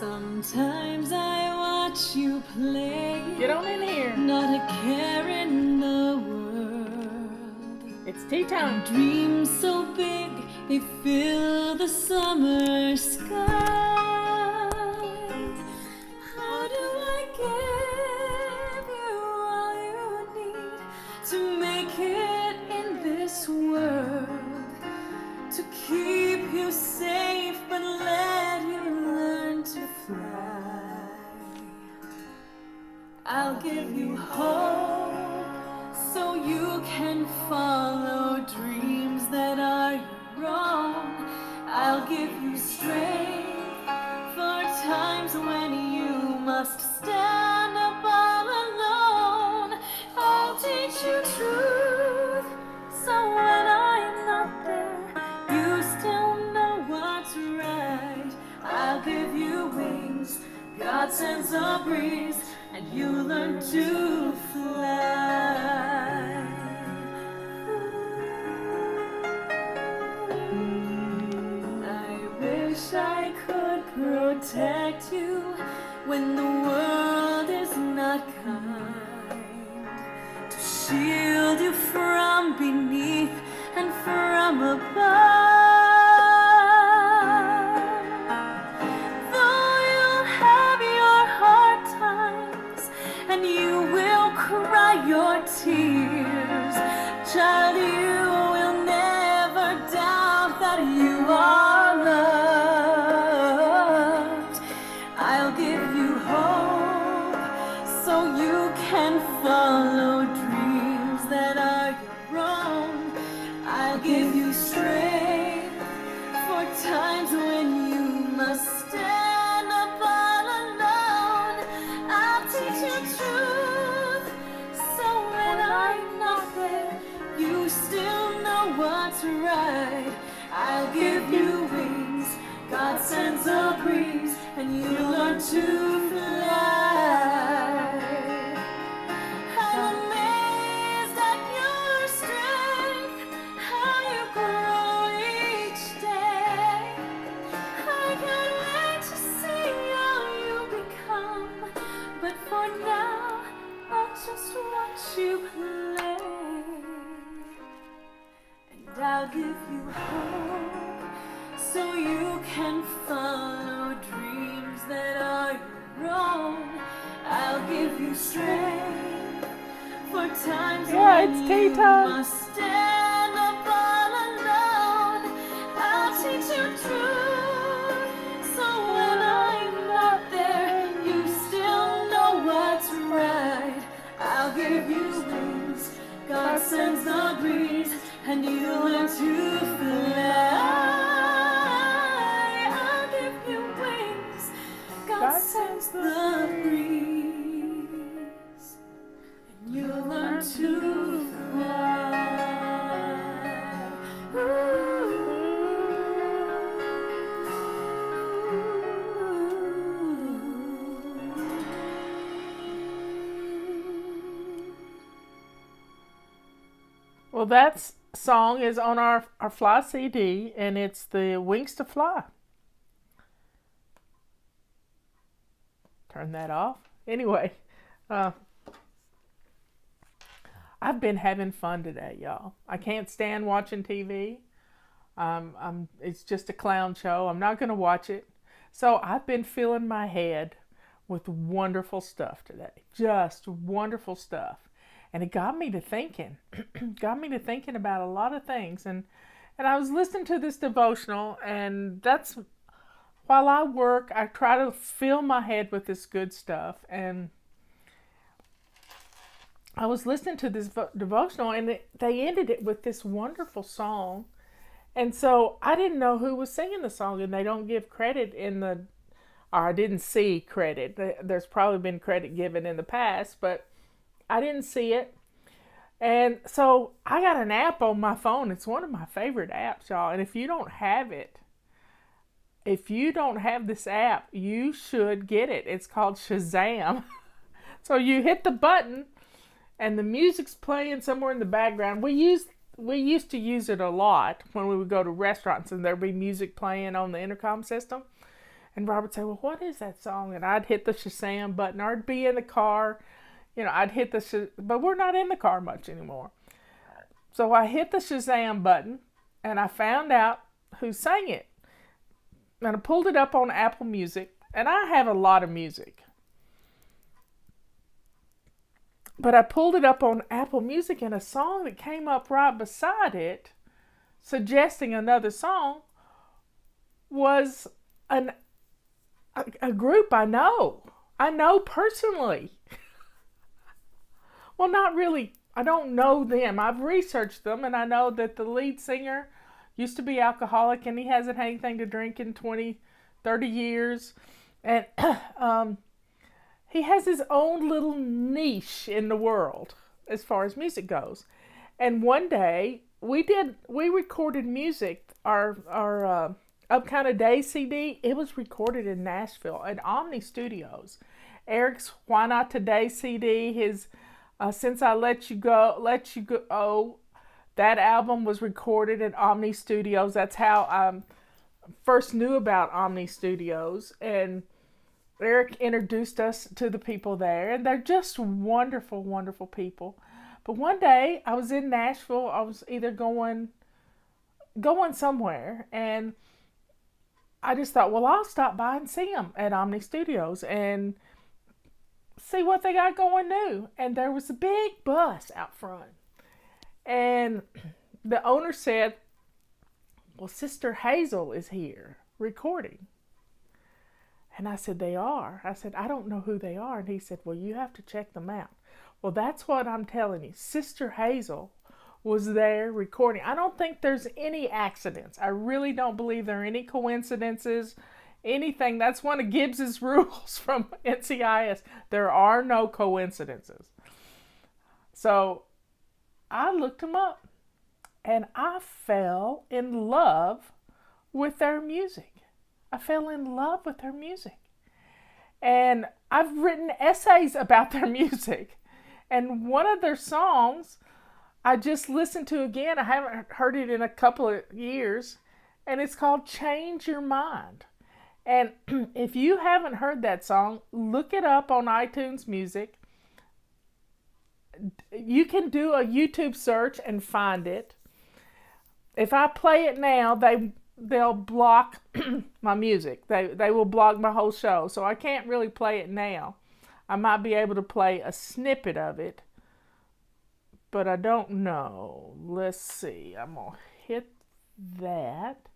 Sometimes I watch you play. Get on in here. Not a care in the world. It's tea time. Dreams so big they fill the summer sky. How do I give you all you need to make it in this world? To keep you safe but let you learn to fly. I'll give you hope so you can follow dreams that are your own. I'll give you strength for times when you must stand up all alone. I'll teach you truth so when I'm not there you still know what's right. I'll give you wings, God sends a breeze, and you learn to fly. I wish I could protect you when the world is not kind, to shield you from beneath and from above. Though you'll have your hard times and you will cry your tears, child, you will never doubt that you are loved. I'll give you hope so you can follow dreams that are your own. I'll give you strength for times when you must stand up all alone. I'll teach you truth so when I'm not there you still know what's right. I'll give you wings, God sends a breeze, and you learn to fly. I'm amazed at your strength, how you grow each day. I can't wait to see how you become, but for now I'll just watch you play. And I'll give you hope so you can follow dreams that are your own. I'll give you strength for times when it's tea you time. must stand up all alone. I'll teach you truth so when I'm not there you still know what's right. I'll give you wings, God sends the breeze, and you learn to fly. I'll give you wings, God sends the breeze, and you learn to fly. Well, that song is on our Fly CD, and it's the Wings to Fly. Turn that off. Anyway, I've been having fun today, y'all. I can't stand watching TV. It's just a clown show. I'm not going to watch it. So I've been filling my head with wonderful stuff today. Just wonderful stuff. And it got me to thinking. Got me to thinking about a lot of things. And I was listening to this devotional, and that's while I work, I try to fill my head with this good stuff. And I was listening to this devotional, and they ended it with this wonderful song. And so I didn't know who was singing the song, and they don't give credit or I didn't see credit. There's probably been credit given in the past, but I didn't see it. And so I got an app on my phone. It's one of my favorite apps, y'all. And if you don't have this app, you should get it. It's called Shazam. So you hit the button and the music's playing somewhere in the background. We used to use it a lot when we would go to restaurants and there'd be music playing on the intercom system. And Robert said, well, what is that song? And I'd hit the Shazam button, or I'd be in the car. I'd hit but we're not in the car much anymore. So I hit the Shazam button, and I found out who sang it. And I pulled it up on Apple Music, and I have a lot of music. But I pulled it up on Apple Music, and a song that came up right beside it, suggesting another song, was a group I know. I know personally. Well, not really. I don't know them. I've researched them, and I know that the lead singer used to be alcoholic, and he hasn't had anything to drink in 20, 30 years. And he has his own little niche in the world as far as music goes. And one day, we recorded music, our Up Kind of Day CD. It was recorded in Nashville at Omni Studios. Eric's Why Not Today CD, his Since I Let You Go, oh, that album was recorded at Omni Studios. That's how I first knew about Omni Studios. And Eric introduced us to the people there, and they're just wonderful, wonderful people. But one day, I was in Nashville. I was either going somewhere, and I just thought, well, I'll stop by and see them at Omni Studios and see what they got going new. And there was a big bus out front. And the owner said, well, Sister Hazel is here recording. And I said, they are? I said, I don't know who they are. And he said, well, you have to check them out. Well, that's what I'm telling you. Sister Hazel was there recording. I don't think there's any accidents. I really don't believe there are any coincidences, anything. That's one of Gibbs's rules from NCIS. There are no coincidences. So I looked them up, and I fell in love with their music. I fell in love with their music. And I've written essays about their music. And one of their songs I just listened to again. I haven't heard it in a couple of years. And it's called Change Your Mind. And if you haven't heard that song, look it up on iTunes Music. You can do a YouTube search and find it. If I play it now, they'll block my music. They will block my whole show. So I can't really play it now. I might be able to play a snippet of it, but I don't know. Let's see. I'm going to hit that.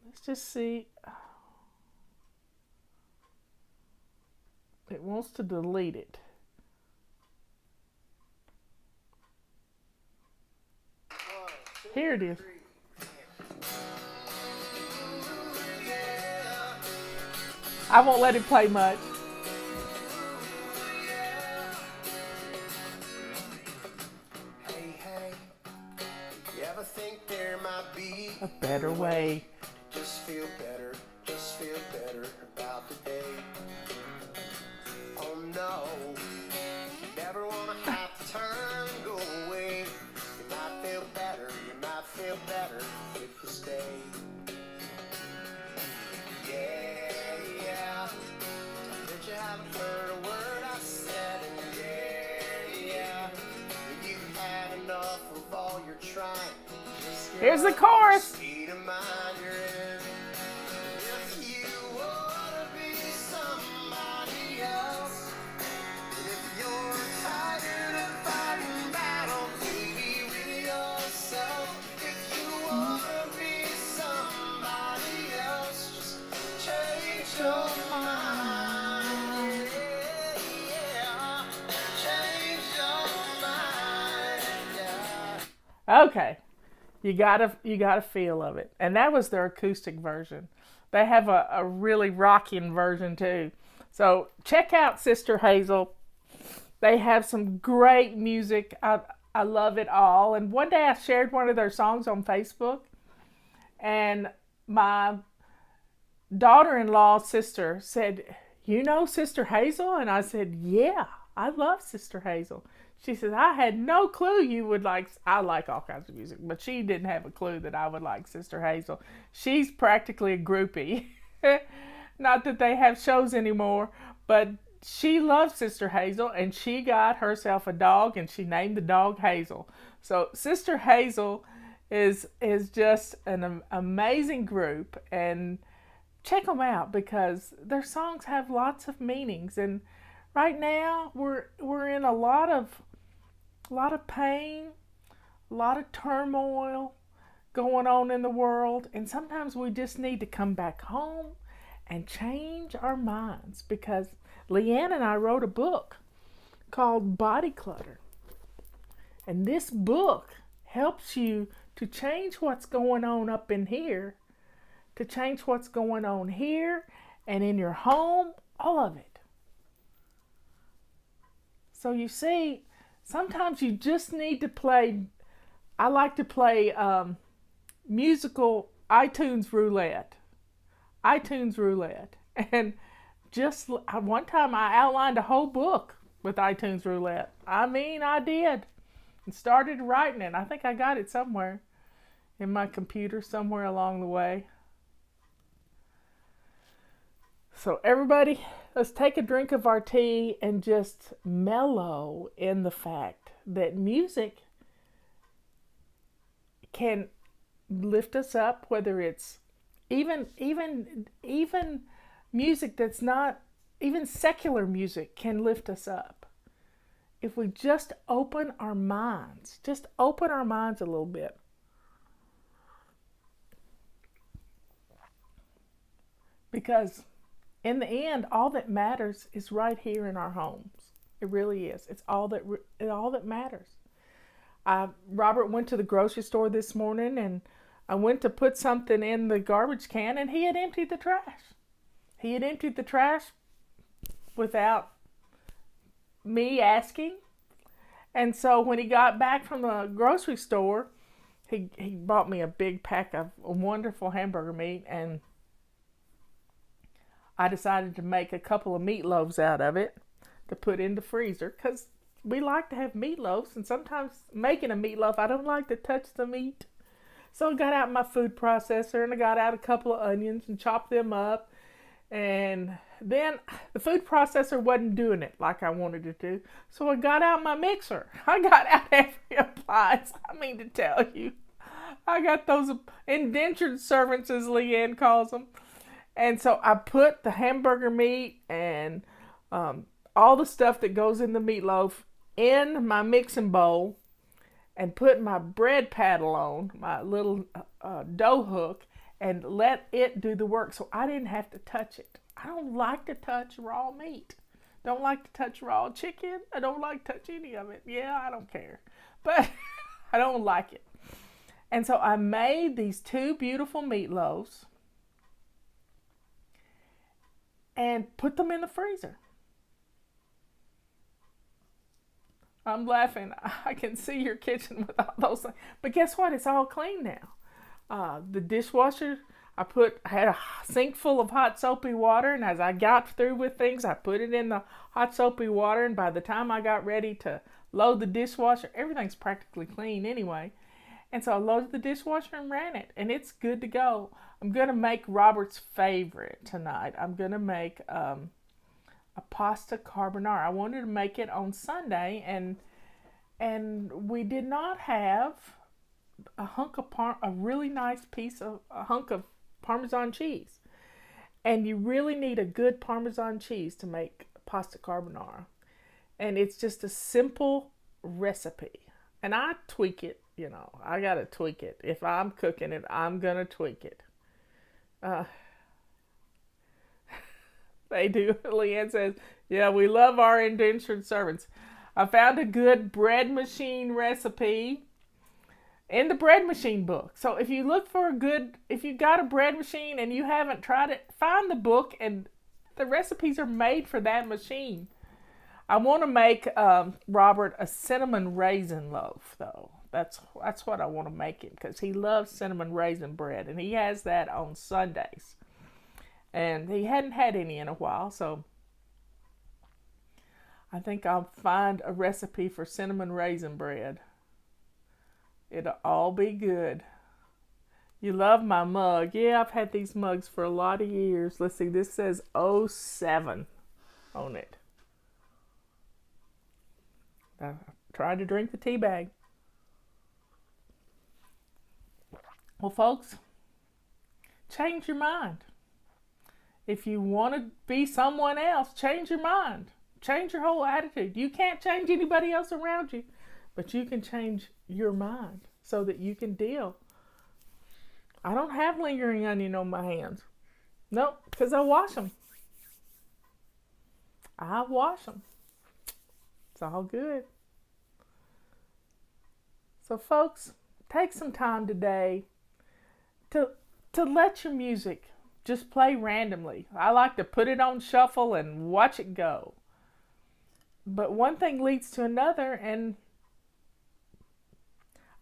Let's just see. It wants to delete it. Here it is. I won't let it play much. Hey, you ever think there might be A better way. just feel better about the day? Oh no, you never wanna have to turn and go away. You might feel better if you stay. Yeah, bet you haven't heard a word I said, and yeah, you've had enough of all your trying. Just get Here's the up chorus. state of mind you're in. If you wanna be somebody else, if you're tired of fighting battles, be with yourself. If you wanna be somebody else, just change your mind. Yeah, change your mind. Yeah. Okay. You got a feel of it. And that was their acoustic version. They have a really rocking version too. So check out Sister Hazel. They have some great music. I love it all. And one day I shared one of their songs on Facebook. And my daughter-in-law's sister said, you know Sister Hazel? And I said, yeah, I love Sister Hazel. She says, I had no clue you would like, I like all kinds of music, but she didn't have a clue that I would like Sister Hazel. She's practically a groupie. Not that they have shows anymore, but she loves Sister Hazel, and she got herself a dog, and she named the dog Hazel. So Sister Hazel is just an amazing group, and check them out because their songs have lots of meanings. And right now we're in a lot of pain, a lot of turmoil going on in the world, and sometimes we just need to come back home and change our minds, because Leanne and I wrote a book called Body Clutter, and this book helps you to change what's going on up in here, to change what's going on here and in your home, all of it. So you see, sometimes you just need to play, I like to play musical iTunes roulette. And just one time I outlined a whole book with iTunes roulette. I mean, I did. And started writing it. I think I got it somewhere in my computer, somewhere along the way. So everybody, let's take a drink of our tea and just mellow in the fact that music can lift us up, whether it's even music that's not, even secular music can lift us up. If we just open our minds a little bit. Because in the end, all that matters is right here in our homes. It really is. It's all that matters. Robert went to the grocery store this morning, and I went to put something in the garbage can, and he had emptied the trash. He had emptied the trash without me asking. And so when he got back from the grocery store, he bought me a big pack of wonderful hamburger meat, and I decided to make a couple of meatloaves out of it to put in the freezer, because we like to have meatloaves, and sometimes making a meatloaf, I don't like to touch the meat. So I got out my food processor, and I got out a couple of onions and chopped them up. And then the food processor wasn't doing it like I wanted it to. So I got out my mixer. I got out every appliance. I mean to tell you. I got those indentured servants, as Leanne calls them. And so I put the hamburger meat and all the stuff that goes in the meatloaf in my mixing bowl, and put my bread paddle on, my little dough hook, and let it do the work, so I didn't have to touch it. I don't like to touch raw meat. Don't like to touch raw chicken. I don't like to touch any of it. Yeah, I don't care. But I don't like it. And so I made these two beautiful meatloaves and put them in the freezer. I'm laughing. I can see your kitchen with all those things. But guess what? It's all clean now. The dishwasher, I had a sink full of hot soapy water, and as I got through with things, I put it in the hot soapy water, and by the time I got ready to load the dishwasher, everything's practically clean anyway. And so I loaded the dishwasher and ran it, and it's good to go. I'm going to make Robert's favorite tonight. I'm going to make a pasta carbonara. I wanted to make it on Sunday, and we did not have a really nice hunk of Parmesan cheese. And you really need a good Parmesan cheese to make pasta carbonara. And it's just a simple recipe. And I tweak it, I gotta tweak it. If I'm cooking it, I'm gonna tweak it. They do. Leanne says, yeah, we love our indentured servants. I found a good bread machine recipe in the bread machine book. So if you look for if you got a bread machine and you haven't tried it, find the book, and the recipes are made for that machine. I want to make Robert a cinnamon raisin loaf, though. That's what I want to make him, because he loves cinnamon raisin bread, and he has that on Sundays. And he hadn't had any in a while, so I think I'll find a recipe for cinnamon raisin bread. It'll all be good. You love my mug. Yeah, I've had these mugs for a lot of years. Let's see, this says '07 on it. I tried to drink the tea bag. Well, folks, change your mind. If you want to be someone else, change your mind. Change your whole attitude. You can't change anybody else around you, but you can change your mind so that you can deal. I don't have lingering onion on my hands. Nope, because I wash them. I wash them. It's all good. So, folks, take some time today to let your music just play randomly. I like to put it on shuffle and watch it go. But one thing leads to another, and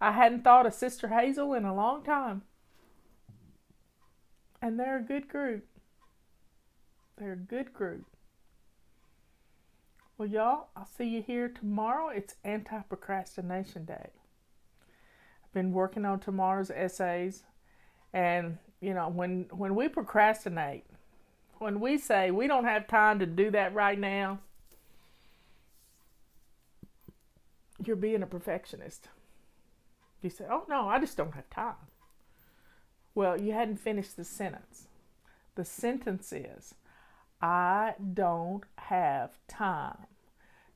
I hadn't thought of Sister Hazel in a long time. And they're a good group. They're a good group. Well, y'all, I'll see you here tomorrow. It's Anti-Procrastination Day. I've been working on tomorrow's essays. And, you know, when we procrastinate, when we say we don't have time to do that right now, you're being a perfectionist. You say, oh, no, I just don't have time. Well, you hadn't finished the sentence. The sentence is, I don't have time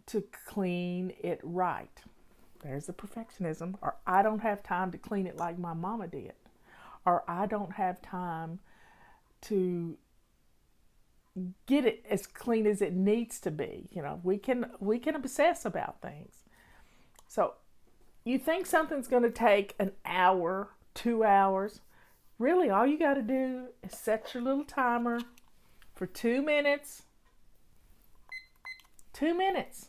to clean it right. There's the perfectionism. Or I don't have time to clean it like my mama did. Or I don't have time to get it as clean as it needs to be. You know, we can obsess about things. So you think something's going to take an hour, 2 hours. Really, all you got to do is set your little timer for 2 minutes. 2 minutes.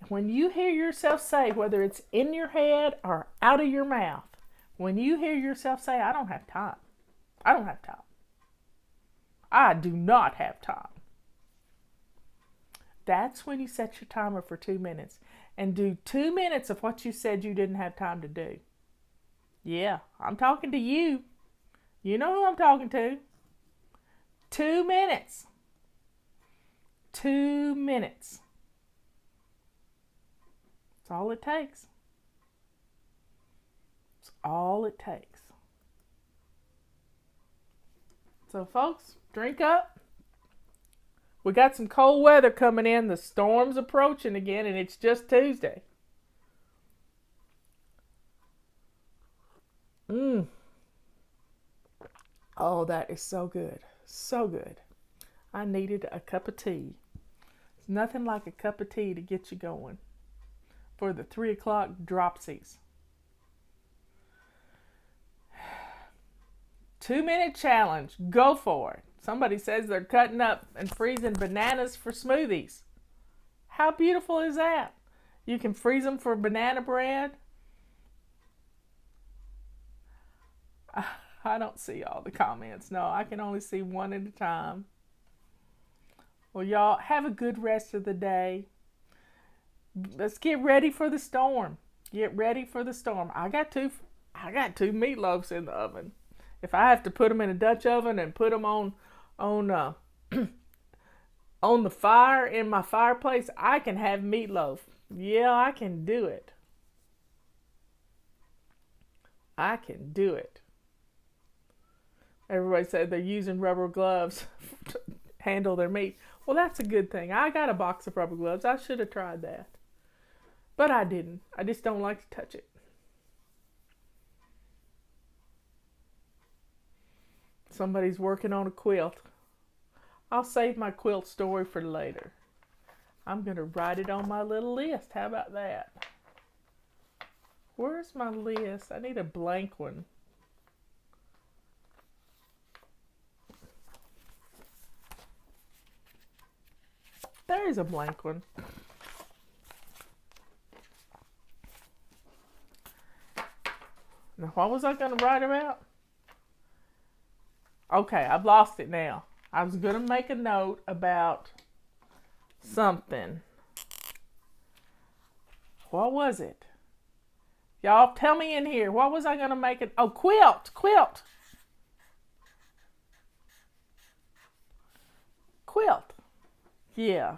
When you hear yourself say, whether it's in your head or out of your mouth, when you hear yourself say, I don't have time. I don't have time. I do not have time. That's when you set your timer for 2 minutes and do 2 minutes of what you said you didn't have time to do. Yeah, I'm talking to you. You know who I'm talking to. 2 minutes. 2 minutes. That's all it takes. It's all it takes. So, folks, drink up. We got some cold weather coming in. The storm's approaching again, and it's just Tuesday. Oh, that is so good. So good. I needed a cup of tea. It's nothing like a cup of tea to get you going for the 3 o'clock dropsies. 2 minute challenge. Go for it. Somebody says they're cutting up and freezing bananas for smoothies. How beautiful is that? You can freeze them for banana bread. I don't see all the comments. No, I can only see one at a time. Well, y'all, have a good rest of the day. Let's get ready for the storm. Get ready for the storm. I got two meatloafs in the oven. If I have to put them in a Dutch oven and put them on the fire in my fireplace, I can have meatloaf. Yeah, I can do it. I can do it. Everybody said they're using rubber gloves to handle their meat. Well, that's a good thing. I got a box of rubber gloves. I should have tried that. But I didn't. I just don't like to touch it. Somebody's working on a quilt. I'll save my quilt story for later. I'm going to write it on my little list. How about that? Where's my list? I need a blank one. There's a blank one. Now, what was I going to write about? Okay, I've lost it now. I was going to make a note about something. What was it? Y'all tell me in here. What was I going to make it? Oh, quilt. Quilt. Quilt. Yeah.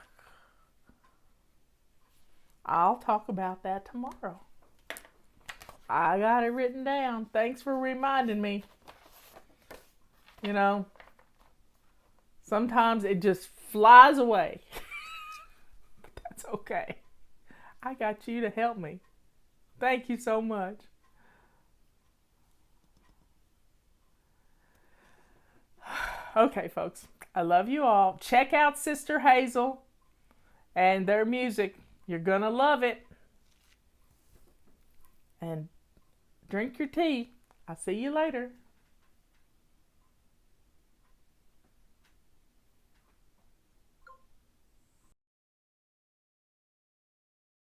I'll talk about that tomorrow. I got it written down. Thanks for reminding me. You know, sometimes it just flies away. But that's okay. I got you to help me. Thank you so much. Okay, folks. I love you all. Check out Sister Hazel and their music. You're going to love it. And drink your tea. I'll see you later.